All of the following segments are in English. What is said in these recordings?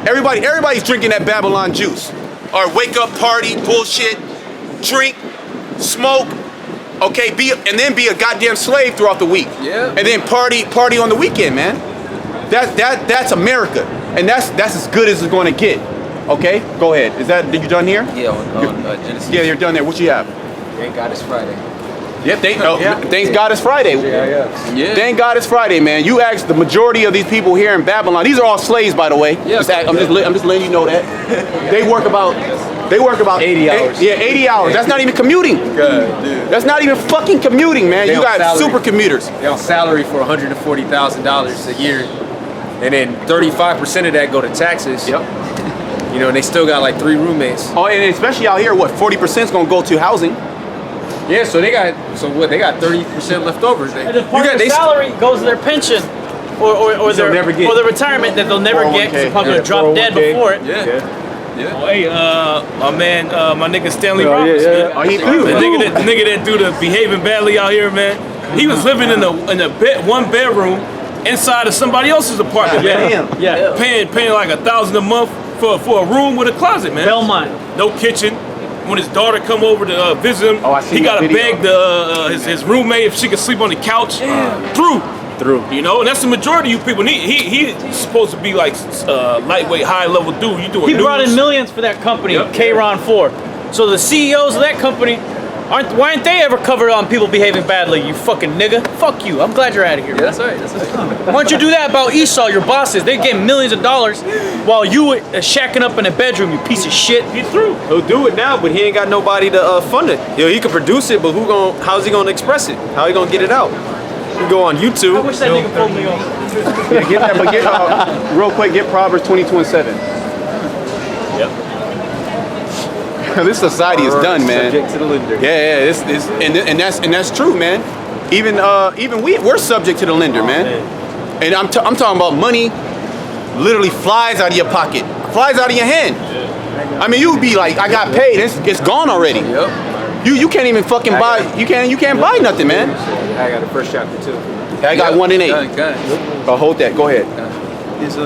Everybody's drinking that Babylon juice. Or wake up, party, bullshit, drink, smoke, okay, and then be a goddamn slave throughout the week. Yeah. And then party on the weekend, man. That's America, and that's as good as it's going to get. Okay, go ahead. Are you done here? Yeah, on Genesis. Yeah, you're done there. What you have? Thank God it's Friday. Yep. Thank God it's Friday. Yeah. Thank God it's Friday, man. You ask the majority of these people here in Babylon. These are all slaves, by the way. Yeah. I'm just letting you know that. They work about 80 hours. 80 hours. That's not even commuting. God, dude. That's not even fucking commuting, man. You got super commuters. They're on salary for $140,000 a year, and then 35% of that go to taxes. Yep. You know, and they still got like 3 roommates. Oh, and especially out here, what 40% is gonna go to housing. Yeah, so they got 30% left over. And then part of their salary goes to their pension or their retirement that they'll never get because they're probably gonna drop dead before it. Yeah. Oh, hey, my man, my nigga Stanley Roberts, man. Oh, he the nigga that do the behaving badly out here, man. He was living in a one bedroom inside of somebody else's apartment, man. Yeah. Paying like $1,000 a month for a room with a closet, man. Belmont. No kitchen. When his daughter come over to visit him, he gotta beg his roommate if she could sleep on the couch. Through. You know, and that's the majority of you people. He's supposed to be like lightweight, high level dude. He brought in millions for that company, K-Ron 4. So the CEOs of that company why aren't they ever covered on people behaving badly? You fucking nigga. Fuck you. I'm glad you're out of here. Yeah, that's right. Why don't you do that about Esau, your bosses? They get millions of dollars while you shacking up in a bedroom, you piece of shit. He's through. He'll do it now, but he ain't got nobody to fund it. You know, he can produce it, but how's he gonna express it? How he gonna get it out? You go on YouTube. I wish that nigga pulled me off. Real quick, get Proverbs 22:7. Yep. This society is done, man. Subject to the lender. And that's true, man. Even we're subject to the lender, man. And I'm talking about money literally flies out of your pocket, flies out of your hand. I mean, you'd be like, I got paid, it's gone already. Yep. You can't even fucking buy. You can't buy nothing, man. I got the first chapter too. I got 1 and 8. Oh, hold that. Go ahead. It's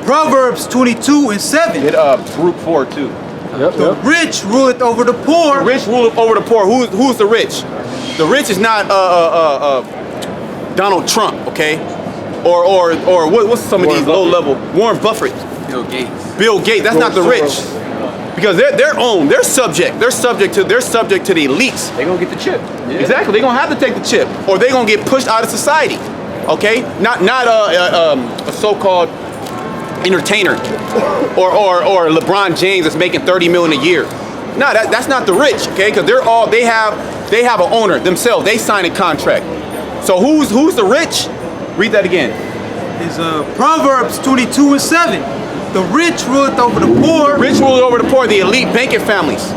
Proverbs 22:7. Get group 4 too. The rich ruleth over the poor. The rich rule over the poor. Who's the rich? The rich is not Donald Trump, okay? Or what's some of these low level? Warren Buffett. Bill Gates. That's not the rich. Because they're subject to the elites. They gonna get the chip. Yeah. Exactly, they're gonna have to take the chip, or they're gonna get pushed out of society. Okay, not a so-called entertainer, or LeBron James that's making $30 million a year. No, that's not the rich. Okay, because they have an owner themselves. They sign a contract. So who's the rich? Read that again. It's Proverbs 22:7. The rich ruleth over the poor. The rich ruleth over the poor, the elite banking families,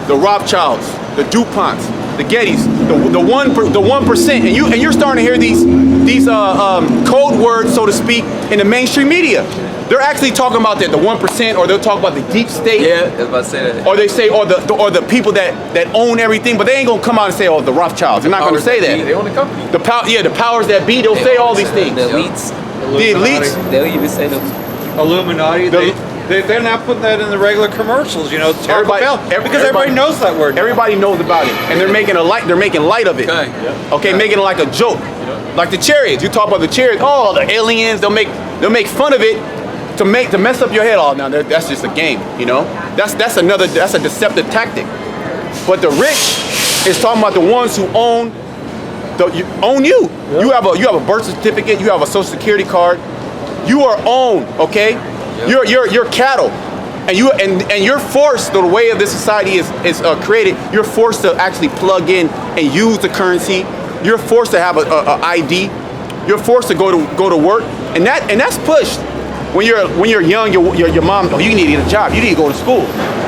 the Rothschilds, the DuPonts, the Gettys, the 1%, and you're starting to hear these code words, so to speak, in the mainstream media. They're actually talking about the 1%, or they'll talk about the deep state. Yeah, I was about to say that. Or they say, or the people that own everything, but they ain't gonna come out and say, oh, the Rothschilds. They're not gonna say that. They own the company. The powers that be, they'll say all these things. The elites. The elites. They'll even say the Illuminati. They're not putting that in the regular commercials, you know. Because everybody knows that word. Everybody knows about it, and they're making light of it. Okay, making it like a joke, like the chariots. You talk about the chariots. Oh, the aliens. They'll make fun of it to mess up your head. Oh, now that's just a game, you know. That's a deceptive tactic. But the rich is talking about the ones who own you. Yep. You have a birth certificate. You have a social security card. You are owned, okay? Yep. You're cattle, and you're forced. The way of this society is created. You're forced to actually plug in and use the currency. You're forced to have a ID. You're forced to go to work, and that's pushed. When you're young, your mom, oh, you need to get a job. You need to go to school.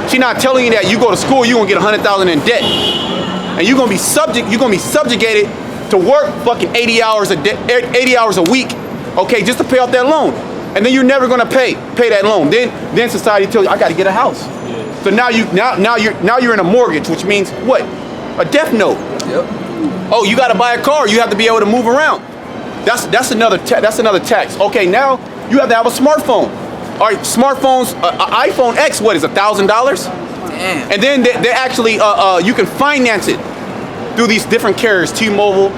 She's not telling you that you go to school, you're gonna get $100,000 in debt, and you're gonna be subjugated to work fucking 80 hours a week. Okay, just to pay off that loan, and then you're never gonna pay that loan. Then society tells you, I got to get a house. Yeah. So now you're in a mortgage, which means what? A death note. Yep. Oh, you got to buy a car. You have to be able to move around. That's another tax. Okay, now you have to have a smartphone. All right, smartphones, iPhone X, what is $1,000? Damn. And then they actually, you can finance it through these different carriers, T-Mobile,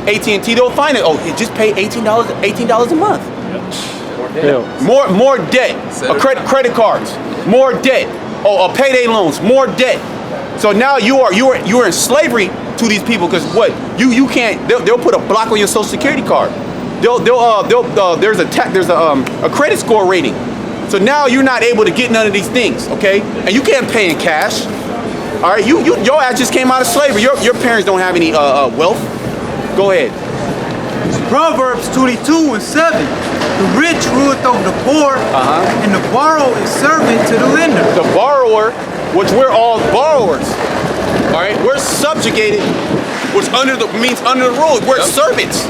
AT&T. They'll find it. Oh, you just pay $18 a month. More debt. Credit cards, more debt. Oh, payday loans, more debt. So now you are in slavery to these people because what you can't. They'll put a block on your Social Security card. There's a credit score rating. So now you're not able to get none of these things, okay? And you can't pay in cash. All right, your ass just came out of slavery. Your parents don't have any wealth. Go ahead. Proverbs 22:7. The rich ruleth over the poor, and the borrower is servant to the lender. The borrower, which we're all borrowers. All right, we're subjugated, which means under the rule. We're servants.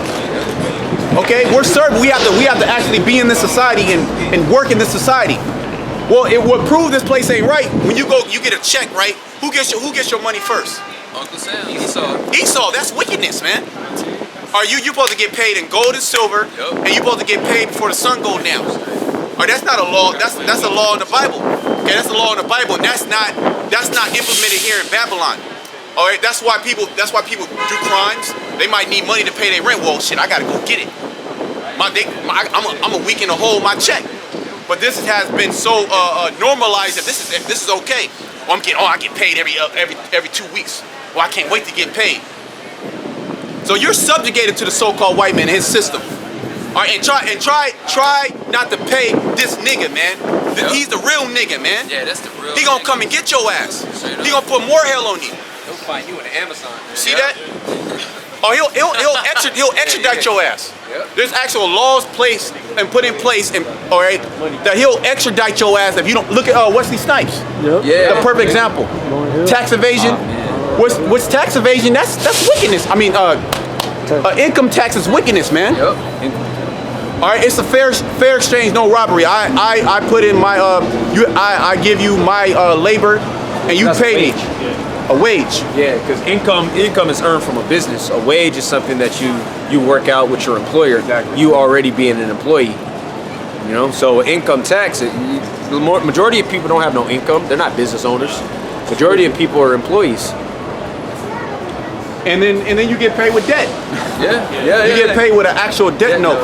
Okay, we're servants. We have to actually be in this society and work in this society. Well, it would prove this place ain't right. When you get a check, right? Who gets your money first? Uncle Sam, Esau. Esau, that's wickedness, man. Are you supposed to get paid in gold and silver, and you're supposed to get paid before the sun goes down? Or that's not a law. That's a law in the Bible. Okay, that's a law in the Bible, and that's not implemented here in Babylon. All right, that's why people do crimes. They might need money to pay their rent. Well, shit, I gotta go get it. I'm a week in a hole my check. But this has been so normalized that this is okay. I get paid every 2 weeks. Well, I can't wait to get paid. So you're subjugated to the so-called white man and his system. All right, and try not to pay this nigga, man. He's the real nigga, man. Yeah, that's the real. He gonna come and get your ass. He gonna put more hell on you. He'll find you in Amazon. See that? Oh, he'll extradite your ass. Yep. There's actual laws put in place, all right, that he'll extradite your ass if you don't look at Wesley Snipes. Yep. Yeah. The perfect example. Tax evasion. What's tax evasion? That's wickedness. I mean, income tax is wickedness, man. Yep. All right, it's a fair exchange, no robbery. I put in my I give you my labor, and you pay me a wage. Yeah, because income is earned from a business. A wage is something that you work out with your employer. Exactly. You already being an employee. You know, so income tax. The majority of people don't have no income. They're not business owners. Majority of people are employees. And then you get paid with debt. Yeah. You get paid with an actual debt note.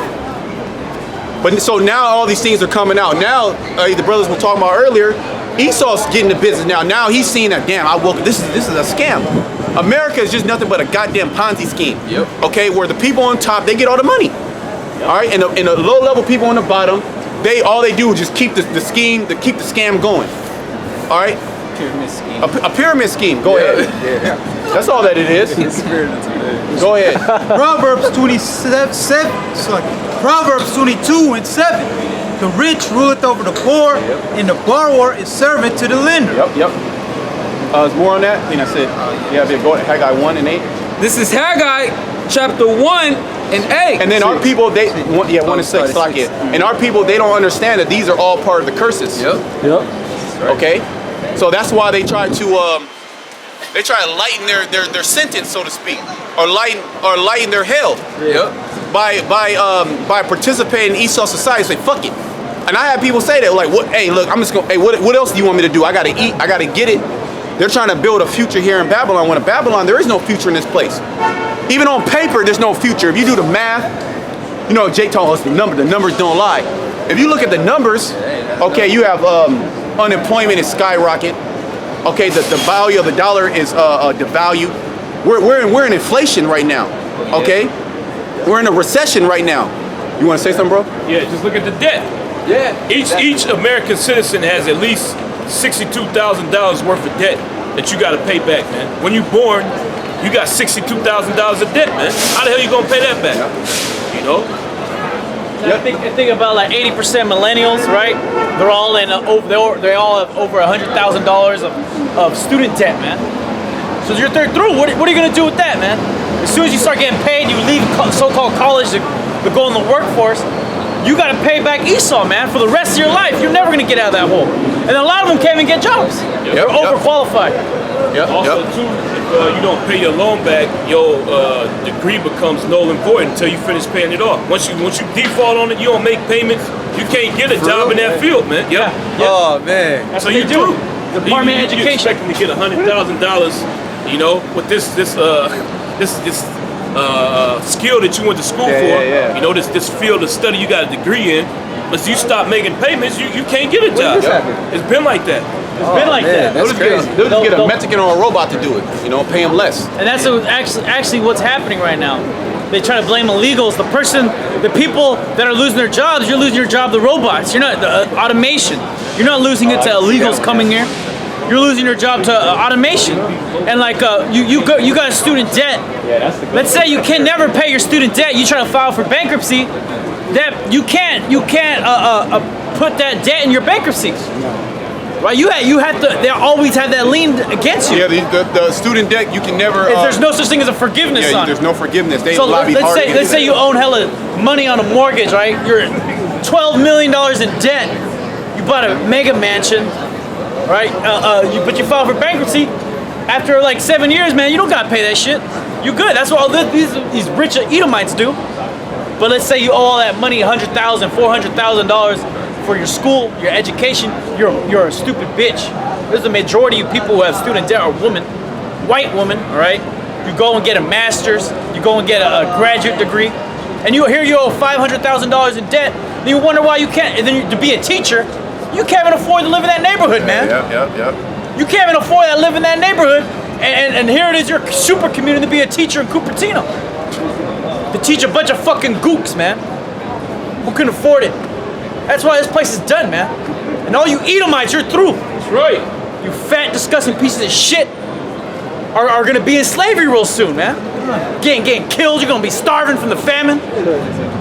But so now all these things are coming out. Now the brothers were talking about earlier. Esau's getting the business now. Now he's seeing that, damn, this is a scam. America is just nothing but a goddamn Ponzi scheme. Yep. Okay, where the people on top, they get all the money. All right, and the low level people on the bottom, all they do is just keep the scam going. All right. Pyramid scheme. A pyramid scheme. Go ahead. Yeah. That's all that it is. Go ahead. Proverbs 22:7. The rich ruleth over the poor, and the borrower is servant to the lender. Yep. There's more on that. I think I said, go ahead. Haggai 1 and 8. This is Haggai chapter 1 and 8. And then our people, 1 and 6. Like it. And our people, they don't understand that these are all part of the curses. Yep. Okay. So that's why they try to lighten their sentence, so to speak, or lighten their hell. Yep. By participating in Esau society. Say fuck it. And I have people say that, like, what? Hey, look, I'm just gonna. Hey, what else do you want me to do? I gotta eat. I gotta get it. They're trying to build a future here in Babylon. When in Babylon, there is no future in this place. Even on paper, there's no future. If you do the math, you know, Jake told us the numbers don't lie. If you look at the numbers, okay, you have unemployment is skyrocket. Okay, the value of the dollar is devalued. We're in inflation right now. Okay, we're in a recession right now. You want to say something, bro? Yeah, just look at the debt. Yeah. Each American citizen has at least $62,000 worth of debt that you got to pay back, man. When you're born, you got $62,000 of debt, man. How the hell you gonna pay that back? You know? I think about like 80% millennials, right? They all have over $100,000 of student debt, man. So you're through. What are you gonna do with that, man? As soon as you start getting paid, you leave so-called college to go in the workforce. You got to pay back Esau, man, for the rest of your life. You're never gonna get out of that hole. And a lot of them can't even get jobs. They're overqualified. Also, too, if you don't pay your loan back, your degree becomes null and void until you finish paying it off. Once you default on it, you don't make payments, you can't get a job in that field, man. Yep. Oh man. That's So what you they do. do. Department of You Education. expect them to get $100,000, you know, with this skill that you went to school for. You know, this field of study you got a degree in. But you stop making payments, you can't get a job. It's been like that. It's been like that. They'll just get a Mexican or a robot to do it. You know, pay them less. And that's actually what's happening right now. They try to blame illegals. The people that are losing their jobs, you're losing your job to robots. You're not the automation. You're not losing it to illegals coming here. You're losing your job to automation. And like you got a student debt. Let's say you can never pay your student debt. You try to file for bankruptcy. That you can't put that debt in your bankruptcy. Right, you have to. They always have that lien against you. Yeah, the student debt you can never. There's no such thing as a forgiveness on it. There's no forgiveness. They So lobby hard to let's say you own hella money on a mortgage, right? You're $12 million in debt. You bought a mega mansion, right? But you filed for bankruptcy. After like 7 years, man, you don't gotta pay that shit. You good. That's what all these rich Edomites do. But let's say you owe all that money, $100,000, $400,000 for your school, your education. You're a stupid bitch. There's a majority of people who have student debt are women, white women. All right. You go and get a master's. You go and get a graduate degree, and you owe $500,000 in debt. And you wonder why you can't. And then to be a teacher, you can't even afford to live in that neighborhood, man. Yeah. You can't even afford to live in that neighborhood. And here it is, your super community to be a teacher in Cupertino. To teach a bunch of fucking gooks, man, who can afford it. That's why this place is done, man. And all you Edomites, you're through. That's right. You fat, disgusting pieces of shit are gonna be in slavery real soon, man. Getting killed. You're gonna be starving from the famine.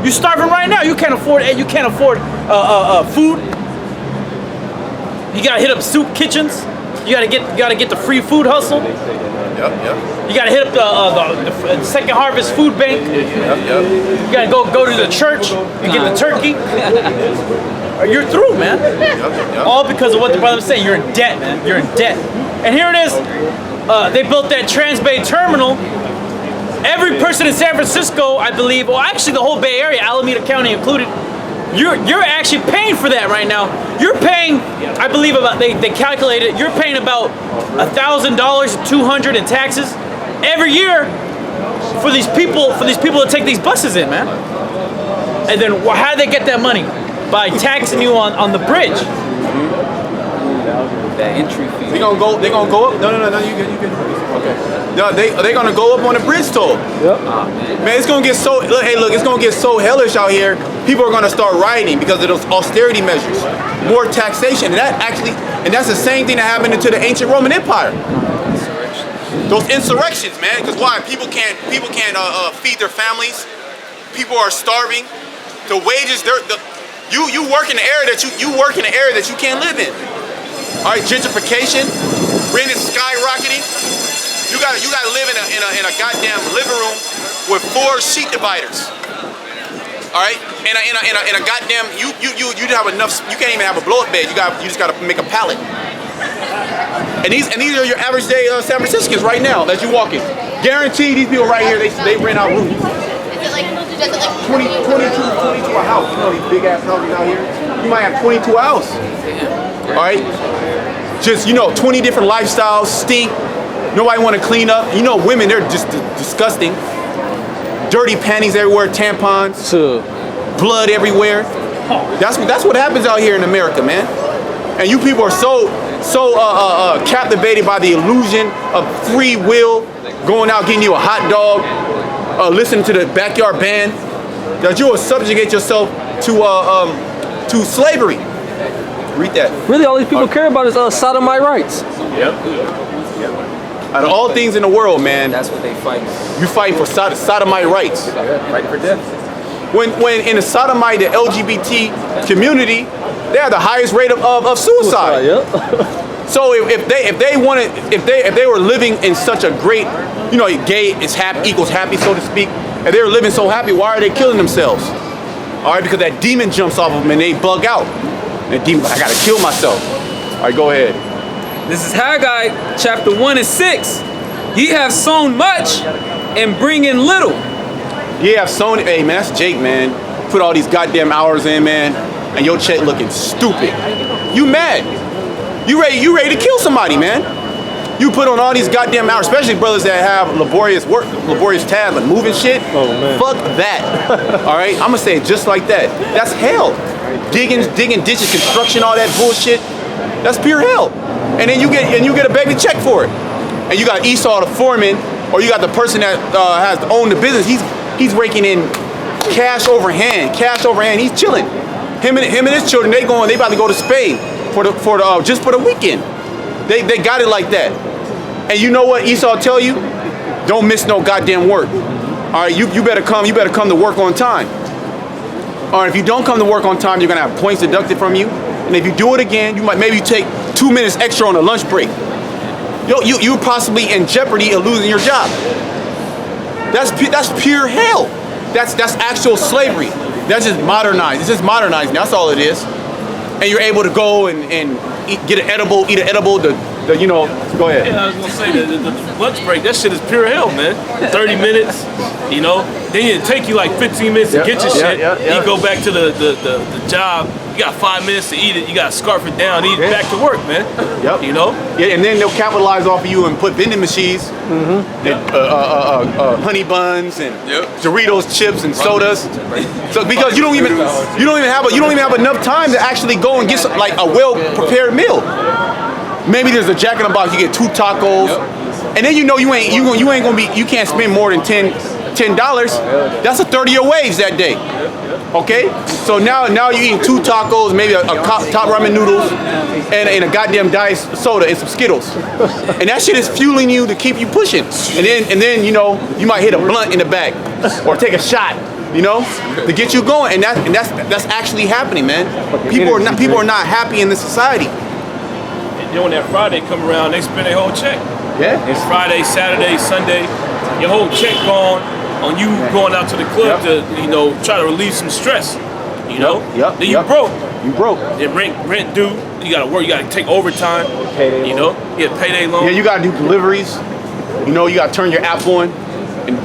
You're starving right now. You can't afford food. You gotta hit up soup kitchens. You gotta get the free food hustle. Yep. You gotta hit up the Second Harvest Food Bank. Yep. You gotta go to the church and get the turkey. You're through, man. Yep. All because of what the brother was saying. You're in debt, man. You're in debt. And here it is. They built that Trans-Bay Terminal. Every person in San Francisco, I believe, well, actually the whole Bay Area, Alameda County included, you're actually paying for that right now. You're paying, I believe they calculated, you're paying about $1,000 to $200 in taxes every year for these people to take these buses in, man. And then how do they get that money? By taxing you on the bridge. That entry fee. They're gonna go up? No, you good. Okay. No, they're gonna go up on the bridge toll. Yep. Man, it's gonna get so it's gonna get so hellish out here. People are gonna start rioting because of those austerity measures. More taxation. And that's the same thing that happened to the ancient Roman Empire. Those insurrections, man. Because why? People can't feed their families. People are starving. The wages, you work in an area that you can't live in. All right, gentrification, rent is skyrocketing. You gotta live in a goddamn living room with 4 sheet dividers. All right, in a goddamn you have enough. You can't even have a blow up bed. You just gotta make a pallet. And these are your average day San Franciscans right now as you walk in. Guaranteed, these people right here they rent out rooms. Is it like 22 a house. You know these big ass houses out here. You might have 22 a house. All right, just 20 different lifestyles, stink. Nobody want to clean up. Women, they're just disgusting. Dirty panties everywhere, tampons, blood everywhere. That's what happens out here in America, man. And you people are so captivated by the illusion of free will, going out getting you a hot dog, listening to the backyard band, that you will subjugate yourself to slavery. Read that. Really, all these people care about is sodomite rights. Yep. Out of all things in the world, man, That's what they fight. you fight for sodomite rights. Fight for death. When in the sodomite, the LGBT community, they have the highest rate of suicide. Yep. So if they were living in such a great, gay is happy equals happy, so to speak, and they were living so happy, why are they killing themselves? All right, because that demon jumps off of them and they bug out. And the demon, I gotta kill myself. All right, go ahead. This is Haggai chapter 1 and 6. Ye have sown much and bring in little. Ye have sown, hey man, that's Jake, man. Put all these goddamn hours in, man, and your check looking stupid. You mad? You ready to kill somebody, man. You put on all these goddamn hours, especially brothers that have laborious work, laborious tasks, like moving shit. Oh, man. Fuck that. All right, I'm gonna say it just like that. That's hell. Digging ditches, construction, all that bullshit. That's pure hell. And then you get a baby check for it. And you got Esau the foreman, or you got the person that has to own the business. He's raking in cash over hand. He's chilling. Him and his children, they about to go to Spain just for the weekend. They got it like that. And you know what Esau tell you? Don't miss no goddamn work. All right, you better come to work on time. All right, if you don't come to work on time, you're gonna have points deducted from you. And if you do it again, you might maybe take 2 minutes extra on a lunch break. You're possibly in jeopardy of losing your job. That's pure hell. That's actual slavery. That's just modernized. It's just modernized. That's all it is. And you're able to go and eat an edible. Go ahead. Yeah, I was gonna say the lunch break. That shit is pure hell, man. 30 minutes, Then it take you like 15 minutes to get your shit. You go back to the job. You got 5 minutes to eat it. You got to scarf it down, eat it back to work, man. Yep. Yeah, and then they'll capitalize off of you and put vending machines, and, honey buns and Doritos chips and sodas. So because you don't even have enough time to actually go and get like a well prepared meal. Maybe there's a Jack in the Box. You get 2 tacos, and then you can't spend more than $10. That's a 30-year wage that day. Okay, so now you're eating 2 tacos, maybe a top ramen noodles, and a goddamn diet soda and some Skittles, and that shit is fueling you to keep you pushing. And then you might hit a blunt in the back or take a shot, to get you going. And that's actually happening, man. People are not happy in this society. And then when that Friday come around, they spend their whole check. Yeah. It's Friday, Saturday, Sunday, your whole check gone on you going out to the club to try to relieve some stress. Then you broke. You broke. Then rent due. You gotta work. You gotta take overtime. Payday loan. Payday loan. Yeah, you gotta do deliveries. You gotta turn your app on and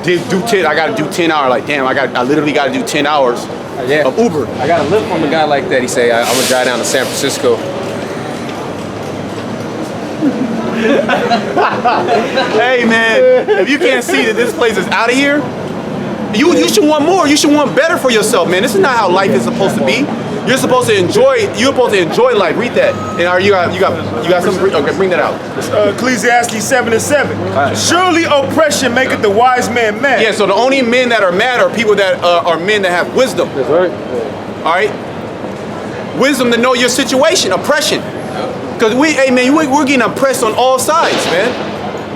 do 10. I gotta do 10 hours. Like damn, I literally gotta do 10 hours of Uber. I got a lift from a guy like that. He say, I'm gonna drive down to San Francisco. Hey man, if you can't see that this place is out of here, you should want more. You should want better for yourself, man. This is not how life is supposed to be. You're supposed to enjoy life. Read that. And you got something? Okay, bring that out. Ecclesiastes 7:7. Surely oppression maketh the wise man mad. Yeah, so the only men that are mad are people that are men that have wisdom. That's right. All right? Wisdom to know your situation. Oppression. Because we're getting oppressed on all sides, man.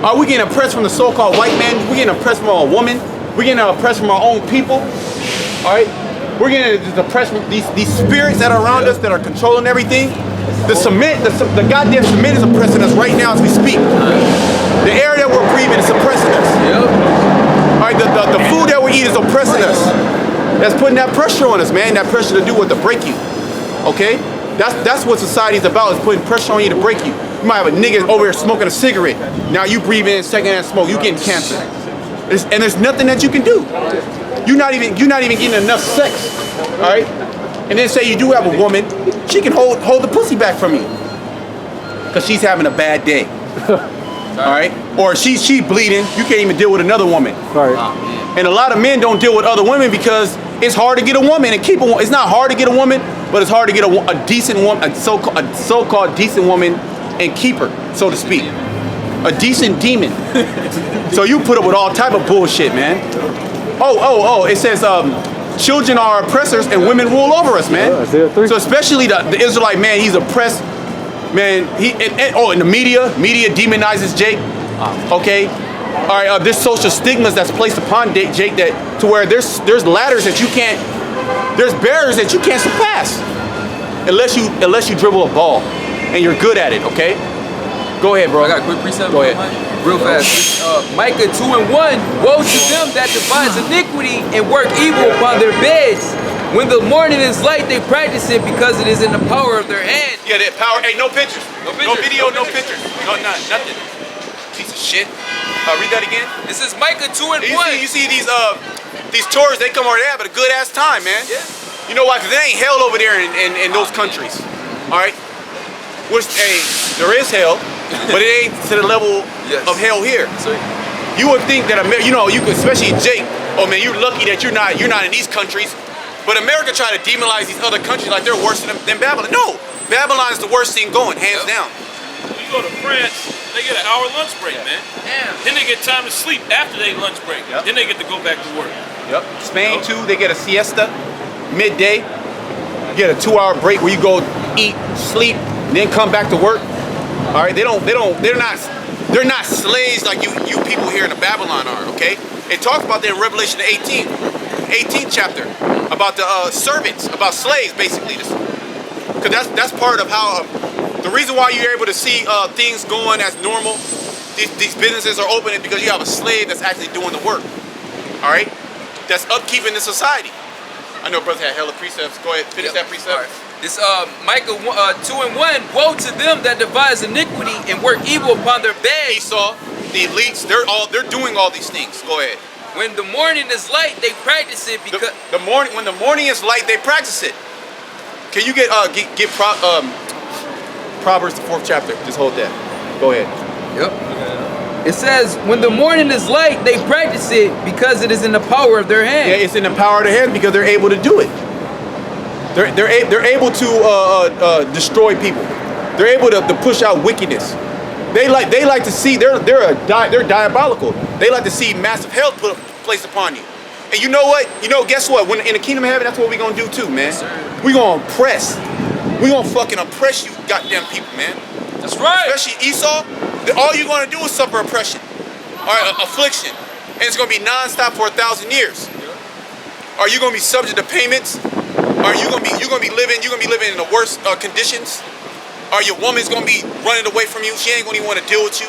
We're getting oppressed from the so-called white man. We're getting oppressed from a woman. We're getting oppressed from our own people. All right? We're getting oppressed from these spirits that are around us that are controlling everything. The goddamn cement is oppressing us right now as we speak. The air that we're breathing is oppressing us. All right? The food that we eat is oppressing us. That's putting that pressure on us, man. That pressure to do what? To break you. Okay? That's what society's about, is putting pressure on you to break you. You might have a nigga over here smoking a cigarette. Now you breathe in secondhand smoke, you getting cancer. And there's nothing that you can do. You're not even getting enough sex. All right? And then say you do have a woman, she can hold the pussy back from you. Because she's having a bad day. All right? Or she's bleeding, you can't even deal with another woman. Right. And a lot of men don't deal with other women because it's hard to get a woman and keep a woman. It's not hard to get a woman, but it's hard to get a decent woman, a so-called decent woman, and keep her, so to speak. A decent demon. So you put up with all type of bullshit, man. Oh, it says children are oppressors and women rule over us, man. So especially the Israelite man, he's oppressed. Man, and the media demonizes Jake. Okay? All right, there's social stigmas that's placed upon Jake that to where there's ladders that there's barriers that you can't surpass unless you dribble a ball and you're good at it. Okay, go ahead, bro. I got a quick precept. Go ahead, real fast. Micah 2:1. Woe to them that devise iniquity and work evil upon their beds, When the morning is light, they practice it because it is in the power of their hand. Yeah, that power. Hey, no pictures. No No pictures. video, no pictures. No, nothing. Piece of shit. Read that again. This is Micah 2 and 1. You see these tourists, they come over there, but a good ass time, man. Yeah. You know why? Because it ain't hell over there in those countries. All right? Which, hey, there is hell, but it ain't to the level of hell here. You would think that you could, especially Jake. Oh man, you're lucky that you're not in these countries. But America try to demonize these other countries like they're worse than Babylon. No, Babylon is the worst thing going, hands down. When you go to France, they get an hour lunch break, man. Damn. Then they get time to sleep after they lunch break. Yep. Then they get to go back to work. Yep. Spain too, they get a siesta midday. You get a 2-hour break where you go eat, sleep, then come back to work. All right, they're not slaves like you people here in the Babylon are, okay? It talks about that in Revelation the 18th chapter about the servants, about slaves basically. Because that's part of how the reason why you're able to see things going as normal. These businesses are open because you have a slave that's actually doing the work. All right, that's upkeeping the society. I know brothers had hella precepts. Go ahead, finish that precept. All right. This Micah 2 and 1. Woe to them that devise iniquity and work evil upon their beds. Esau, the elites, they're doing all these things. Go ahead. When the morning is light, they practice it because when the morning is light, they practice it. Can you get Proverbs the 4th chapter? Just hold that. Go ahead. Yep. It says, when the morning is light, they practice it because it is in the power of their hand. Yeah, it's in the power of their hand because they're able to do it. They're able to destroy people. They're able to push out wickedness. They like to see they're diabolical. They like to see massive hell placed upon you. And you know what? Guess what? When in the kingdom of heaven, that's what we're gonna do too, man. Yes, we're gonna oppress. We're gonna fucking oppress you, goddamn people, man. That's right. Especially Esau. All you're gonna do is suffer oppression, or affliction, and it's gonna be non-stop for 1,000 years. Are you gonna be subject to payments? Are you gonna be living in the worst conditions? Are your woman's gonna be running away from you? She ain't gonna even want to deal with you.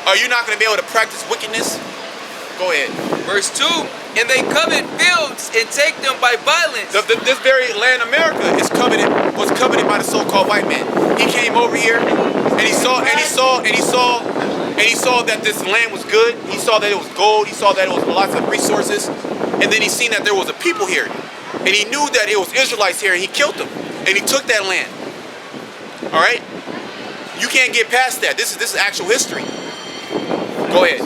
Are you not gonna be able to practice wickedness? Go ahead. Verse 2. And they covet fields and take them by violence. This very land, America, was coveted by the so-called white man. He came over here and he saw that this land was good. He saw that it was gold. He saw that it was lots of resources. And then he seen that there was a people here. And he knew that it was Israelites here, and he killed them. And he took that land. All right? You can't get past that. This is actual history. Go ahead.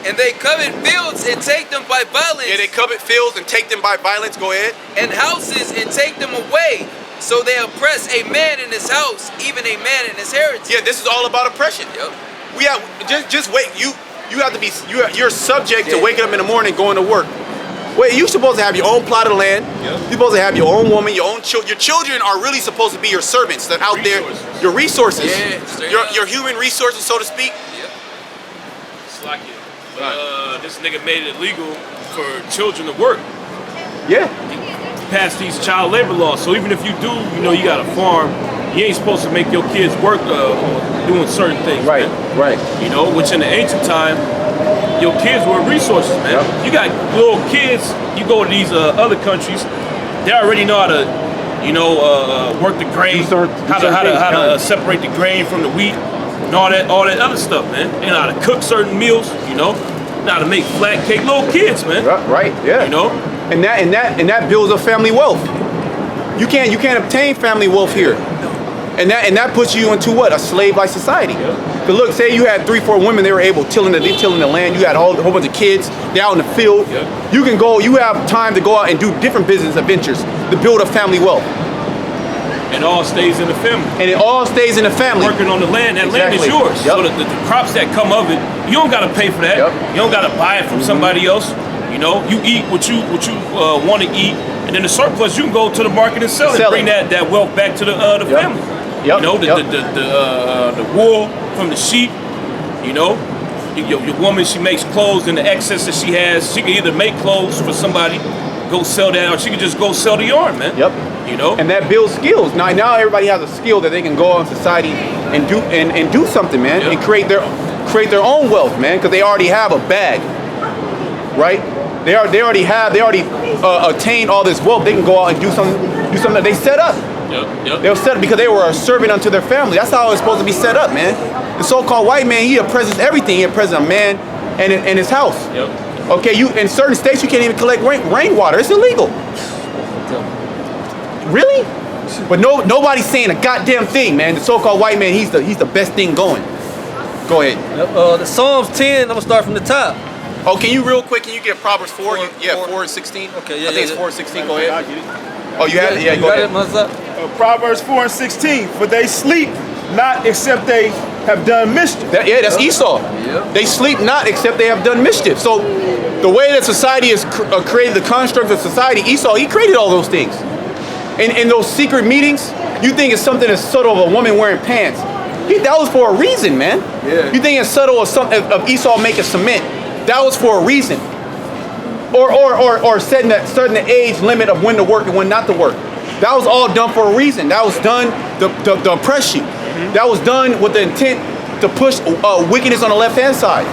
And they covet fields and take them by violence. Yeah, they covet fields and take them by violence. Go ahead. And houses and take them away. So they oppress a man in his house, even a man in his heritage. Yeah, this is all about oppression. Yep. We have just wait. You have to be. You're subject to waking up in the morning, going to work. Wait, you're supposed to have your own plot of land. Yep. You're supposed to have your own woman, your own children. Your children are really supposed to be your servants that out there. Your resources. Yeah, your human resources, so to speak. Yep. It's like it. But this nigga made it illegal for children to work. Yeah. He passed these child labor laws. So even if you do, you got a farm, you ain't supposed to make your kids work doing certain things. Right, man. right. Which in the ancient time, your kids were resources, man. Yep. You got little kids, you go to these other countries, they already know how to, work the grain, how to separate the grain from the wheat, and all that other stuff, man. They know how to cook certain meals, know how to make flat cake. Little kids, man. Right, yeah. And that builds up family wealth. You can't obtain family wealth here. And that puts you into what? A slave-like society. Because look, say you had 3-4 women, they were able tilling the land. You had a whole bunch of kids, they're out in the field. You can go. You have time to go out and do different business adventures to build a family wealth. It all stays in the family. And it all stays in the family. Working on the land, that land is yours. So the crops that come of it, you don't gotta pay for that. You don't gotta buy it from somebody else. You eat what you want to eat, and then the surplus you can go to the market and sell it. Bring that wealth back to the family. The wool from the sheep. Your woman, she makes clothes, and the excess that she has, she can either make clothes for somebody, go sell that, or she can just go sell the yarn, man. And that builds skills. Now everybody has a skill that they can go out in society and do something, man, and create their own wealth, man, because they already have a bag. right? They already attained all this wealth. They can go out and do something that they set up. Yep. They were set up because they were a servant unto their family. That's how it's supposed to be set up, man. The so-called white man, he oppresses everything. He oppresses a man and his house. Yep. Okay, you in certain states you can't even collect rainwater. It's illegal. Really? But nobody's saying a goddamn thing, man. The so-called white man, he's the best thing going. Go ahead. The Psalms 10, I'm gonna start from the top. Oh, can you real quick? Can you get Proverbs 4? 4 and 16. Okay, yeah, I think it's 4 and 16. Go ahead. Oh, you have it? Yeah, you go got ahead. it, Mazza? Proverbs 4 and 16. For they sleep not except they have done mischief. That's Esau. Yeah. They sleep not except they have done mischief. So the way that society is created, the construct of society, Esau, he created all those things. In those secret meetings, you think it's something as subtle of a woman wearing pants. That was for a reason, man. Yeah. You think it's subtle of Esau making cement. That was for a reason. Or setting the age limit of when to work and when not to work. That was all done for a reason. That was done to oppress you. Mm-hmm. That was done with the intent to push wickedness on the left-hand side.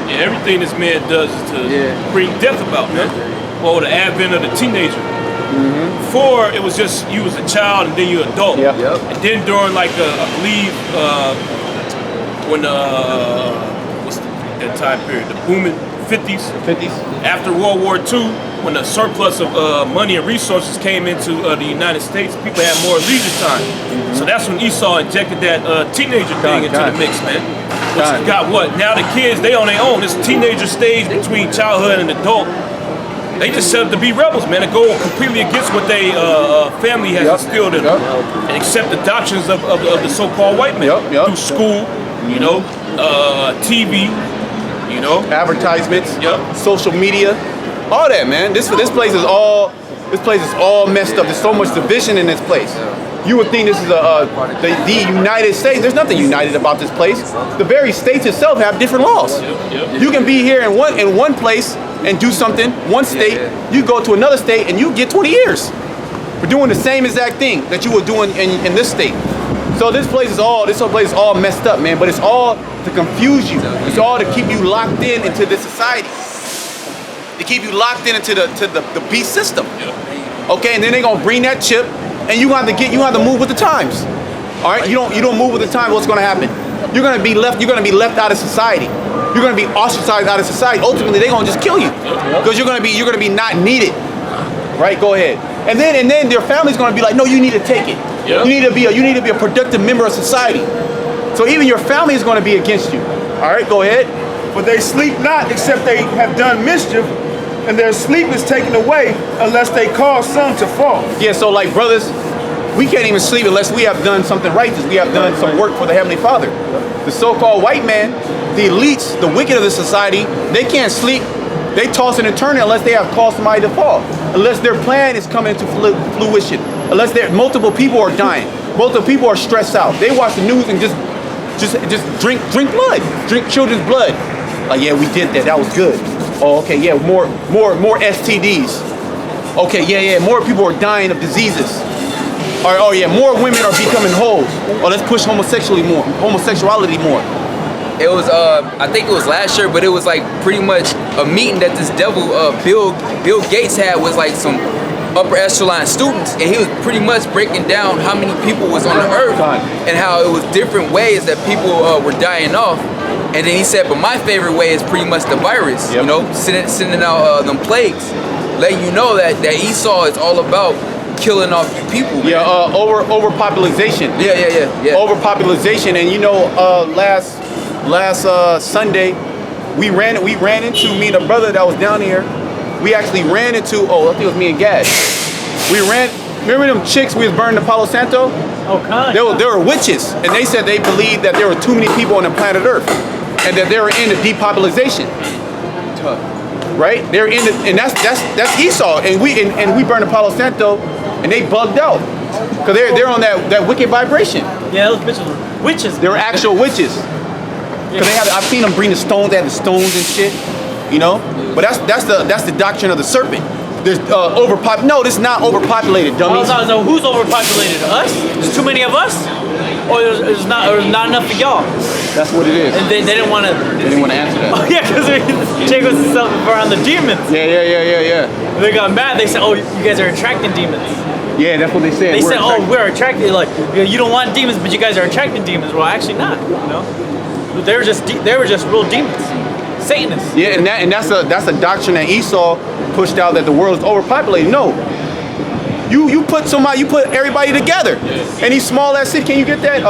Yeah, everything this man does is to bring death about, man. Well, the advent of the teenager. Mm-hmm. Before, it was just you was a child and then you're an adult. Yep. And then during like I believe when what's that time period? The booming 50s. After World War II, when the surplus of money and resources came into the United States, people had more leisure time. Mm-hmm. So that's when Esau injected that teenager thing into the mix, man. Which has got what? Now the kids, they on their own. This teenager stage between childhood and adult. They just set up to be rebels, man, to go completely against what they family has instilled in them, and accept the doctrines of the so-called white man through school, you know, TV, you know, advertisements, social media, all that, man. This place is all messed up. There's so much division in this place. You would think this is the United States. There's nothing united about this place. The very states itself have different laws. You can be here in one place and do something, one state, you go to another state and you get 20 years for doing the same exact thing that you were doing in this state. So this place is all messed up, man, but it's all to confuse you. It's all to keep you locked into this society. To keep you locked into the beast system. Okay, and then they're gonna bring that chip and you have to move with the times. All right, you don't move with the times, what's gonna happen? You're gonna be left out of society. You're gonna be ostracized out of society. Ultimately, they're gonna just kill you because you're gonna be not needed. Right? Go ahead. And then your family's gonna be like, no, you need to take it. You need to be a productive member of society. So even your family is gonna be against you. All right, go ahead. For they sleep not except they have done mischief, and their sleep is taken away unless they cause some to fall. Yeah. So like brothers, we can't even sleep unless we have done something righteous. We have done some work for the Heavenly Father. The so-called white man, the elites, the wicked of the society, they can't sleep. They toss and turn unless they have caused somebody to fall. Unless their plan is coming into fruition. Unless multiple people are dying. Multiple people are stressed out. They watch the news and just drink blood. Drink children's blood. Like, yeah, we did that. That was good. Oh, okay, yeah, more STDs. Okay, yeah, more people are dying of diseases. Oh yeah, more women are becoming hoes. Oh, let's push homosexuality more. It was, I think it was last year, but it was like pretty much a meeting that this devil, Bill Gates had with like some upper echelon students, and he was pretty much breaking down how many people was on the earth and how it was different ways that people were dying off. And then he said, but my favorite way is pretty much the virus, you know, sending out them plagues, letting you know that Esau is all about killing off you people, man. Yeah, overpopulation. Yeah. Overpopulation, and you know, last Sunday, we ran into me and a brother that was down here. We actually ran into, I think it was me and Gad. Remember them chicks we was burning in Palo Santo? Oh, God. They were witches, and they said they believed that there were too many people on the planet Earth, and that they were into depopulation. Right? They're into, and that's Esau, and we burned in Palo Santo, and they bugged out because they're on that wicked vibration. Yeah, those bitches were witches. They were actual witches. Because I've seen them bring the stones. They have the stones and shit, you know. But that's the doctrine of the serpent. There's No, this is not overpopulated, dummies. So who's overpopulated? Us? There's too many of us, or there's not enough of y'all? That's what it is. And they didn't want to. They didn't want to answer that. Oh yeah, because Jake was around the demons. Yeah. They got mad. They said, "Oh, you guys are attracting demons." Yeah, that's what they said. They said, "Oh, we're attracted. Like, you don't want demons, but you guys are attracting demons." Well, actually not. You know, they were just real demons, Satanists. Yeah, and that's a doctrine that Esau pushed out, that the world is overpopulated. No, you put everybody together. Any small ass city, can you get that?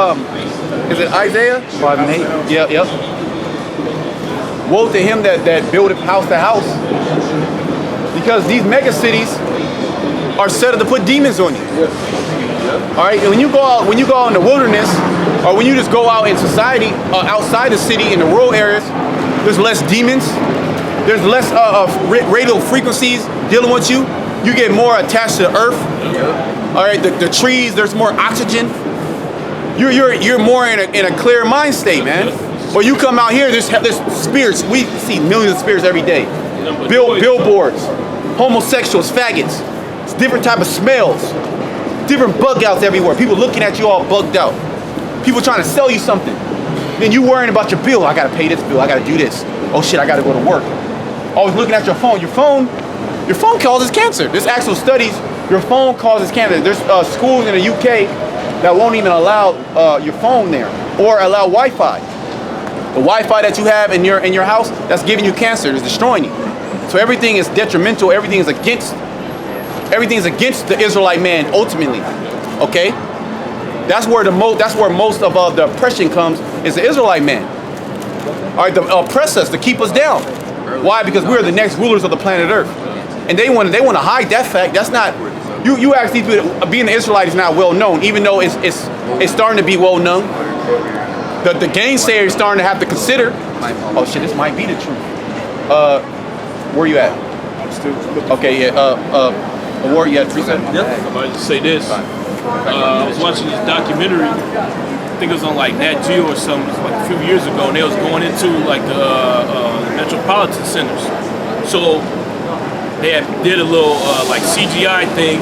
Is it Isaiah 5 and 8? Yep. Woe to him that buildeth house to house, because these mega cities are set up to put demons on you. All right, and when you go out in the wilderness, or when you just go out in society, outside the city, in the rural areas, there's less demons, there's less radio frequencies dealing with you. You get more attached to the earth. All right, the trees, there's more oxygen. You're more in a clear mind state, man. When you come out here, there's spirits. We see millions of spirits every day. Billboards, homosexuals, faggots. It's different type of smells. Different bug outs everywhere. People looking at you all bugged out. People trying to sell you something. Then you worrying about your bill. I gotta pay this bill. I gotta do this. Oh shit, I gotta go to work. Always looking at your phone. Your phone causes cancer. There's actual studies. Your phone causes cancer. There's schools in the UK that won't even allow your phone there, or allow Wi-Fi. The Wi-Fi that you have in your house, that's giving you cancer. It's destroying you. So everything is detrimental. Everything is against the Israelite man ultimately. Okay, that's where most of the oppression comes, is the Israelite man. All right, to oppress us, to keep us down. Why? Because we are the next rulers of the planet Earth, and they want to hide that fact. That's not. You ask these people, being an Israelite is not well known, even though it's starting to be well known. The gainsayer is starting to have to consider. Oh shit, this might be the truth. Where you at? I'm still okay. Yeah. Award, you had 3 seconds. Yeah. I'm about to say this. I was watching this documentary. I think it was on like Nat Geo or something. It was like a few years ago, and they was going into like the metropolitan centers. So they did a little like CGI thing.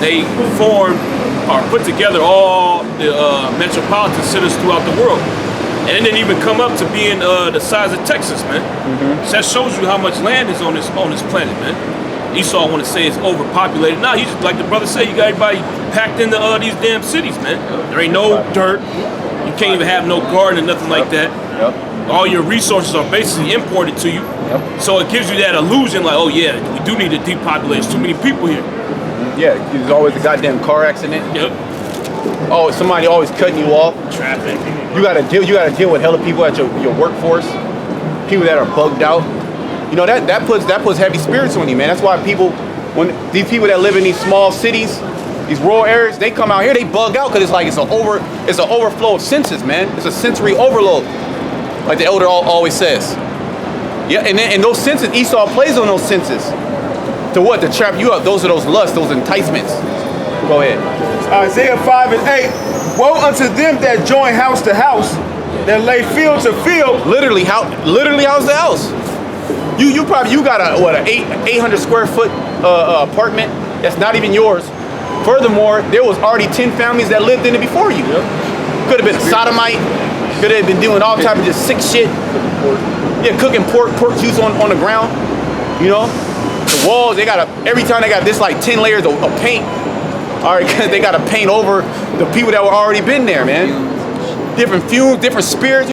They formed or put together all the metropolitan centers throughout the world, and it didn't even come up to being the size of Texas, man. So that shows you how much land is on this planet, man. Esau want to say it's overpopulated. Nah, you just, like the brother said, you got everybody packed into these damn cities, man. There ain't no dirt. You can't even have no garden or nothing like that. All your resources are basically imported to you. So it gives you that illusion like, oh yeah, we do need to depopulate. There's too many people here. Yeah, there's always a goddamn car accident. Oh, somebody always cutting you off. Traffic. You gotta deal with hella people at your workforce. People that are bugged out. You know, that puts heavy spirits on you, man. That's why when these people that live in these small cities, these rural areas, they come out here, they bug out because it's an overflow of senses, man. It's a sensory overload, like the elder always says. Yeah, and those senses, Esau plays on those senses. To what? To trap you up. Those are those lusts, those enticements. Go ahead. Isaiah 5 and 8. Woe unto them that join house to house, that lay field to field. Literally house to house. You got an 800 square foot apartment that's not even yours. Furthermore, there was already 10 families that lived in it before you. Could have been a sodomite. Could have been doing all type of just sick shit. Yeah, cooking pork juice on the ground. You know, the walls, every time they got this like 10 layers of paint. All right, because they got to paint over the people that were already been there, man. Different fumes, different spirits.